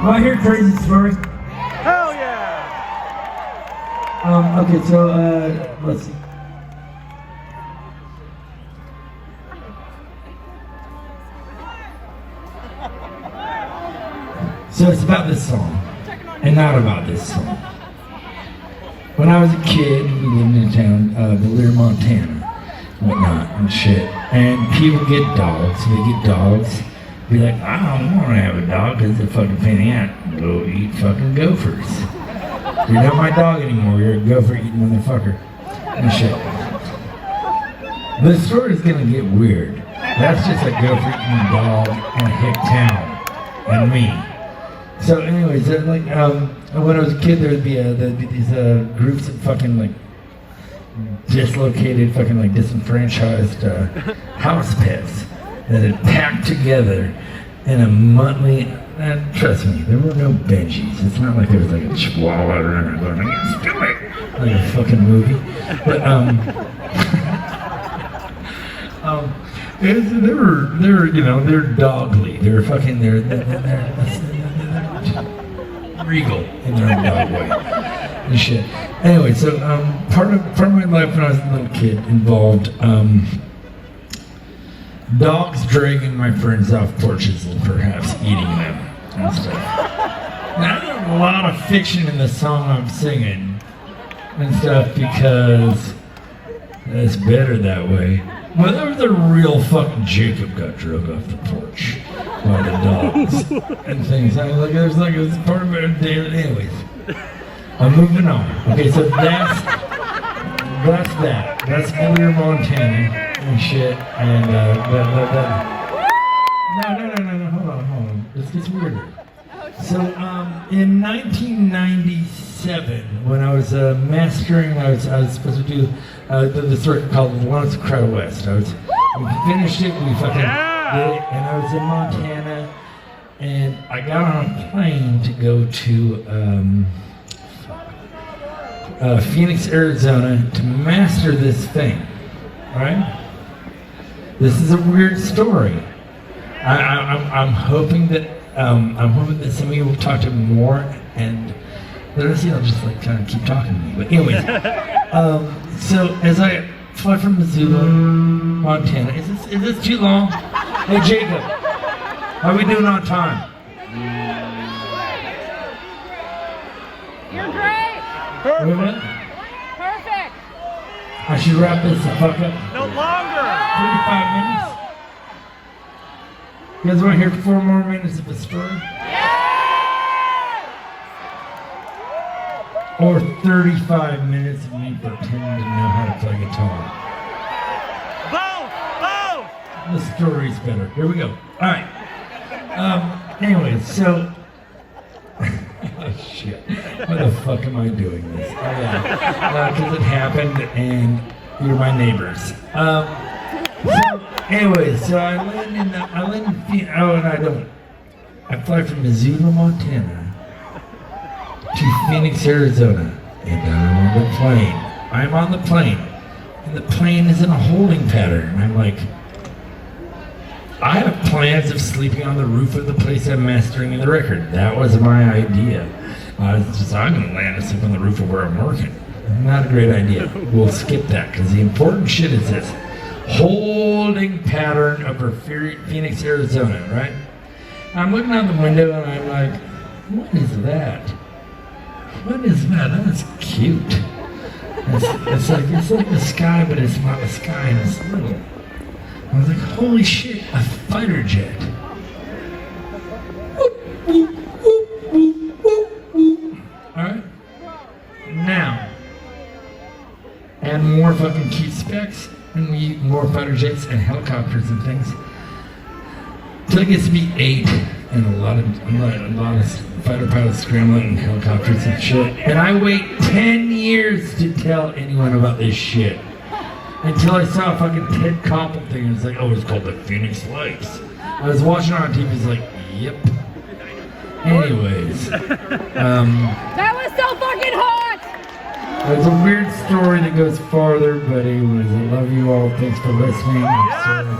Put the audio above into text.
Want to hear a crazy story? Hell yeah! Okay, so, let's see. So it's about this song, and not about this song. When I was a kid, we lived in a town, Valier, Montana, whatnot, and shit. And people get dogs, they get dogs. Be like, I don't want to have a dog because it's a fucking pain in the ass. Go eat fucking gophers. You're not my dog anymore, you're a gopher eating motherfucker. And shit. The story's gonna get weird. That's just a gopher eating dog in a hick town. And me. So anyways, like, when I was a kid, there'd be these groups of fucking, like, dislocated, fucking, like, disenfranchised house pets that had packed together in a monthly, and trust me, there were no Benjis. It's not like there was like a chihuahua running going, let's do it, like a fucking movie. But they were, you know, they're dogly. They're fucking, they're regal in their own dog way and shit. Anyway, so part of my life when I was a little kid involved dogs dragging my friends off porches and perhaps eating them and stuff. Now, there's a lot of fiction in the song I'm singing and stuff because it's better that way. But there was a real fucking Jacob got drug off the porch by the dogs and things. I mean, like, there's like it's part of it. Anyways, I'm moving on. Okay, so that's that. That's Valier, Montana. And shit, and no, hold on. This gets weirder. So, in 1997, when I was mastering, I was supposed to do this record called The Lawrence Crowd West. We finished it, we fucking did it, and I was in Montana, and I got on a plane to go to Phoenix, Arizona, to master this thing, right? This is a weird story. I'm hoping that some of you will talk to me more, and the rest of you will just like kind of keep talking to me. But anyways, so as I fly from Missoula, Montana, is this too long? Hey Jacob, how are we doing on time? You're great. Perfect. Perfect. I should wrap this the fuck up. No longer. 35 minutes. You guys want to hear 4 more minutes of a story? Yeah! Or 35 minutes of me pretending to know how to play guitar? Both! The story's better. Here we go. All right. Anyways, so... oh, shit. Why the fuck am I doing this? Oh, yeah. Because it happened and you're my neighbors. So I land in I fly from Missoula, Montana to Phoenix, Arizona, and I'm on the plane, and the plane is in a holding pattern, and I'm like, I have plans of sleeping on the roof of the place I'm mastering in the record. That was my idea. I'm gonna land and sleep on the roof of where I'm working. Not a great idea. We'll skip that, because the important shit is this. Holding pattern over Phoenix, Arizona, right? I'm looking out the window and I'm like, what is that? What is that? That's cute. It's like the sky, but it's not the sky, and it's little. I was like, holy shit, a fighter jet. Alright? Now, add more fucking cute specs. And we need more fighter jets and helicopters and things. Till it gets to be 8, and a lot of fighter pilots scrambling and helicopters and shit. And I wait 10 years to tell anyone about this shit. Until I saw a fucking Ted Koppel thing, and it's like, oh, it's called the Phoenix Lights. I was watching it on TV, it's like, yep. Anyways. That was so fucking hot! It's a weird story that goes farther, but anyways, I love you all. Thanks for listening. I'm sorry to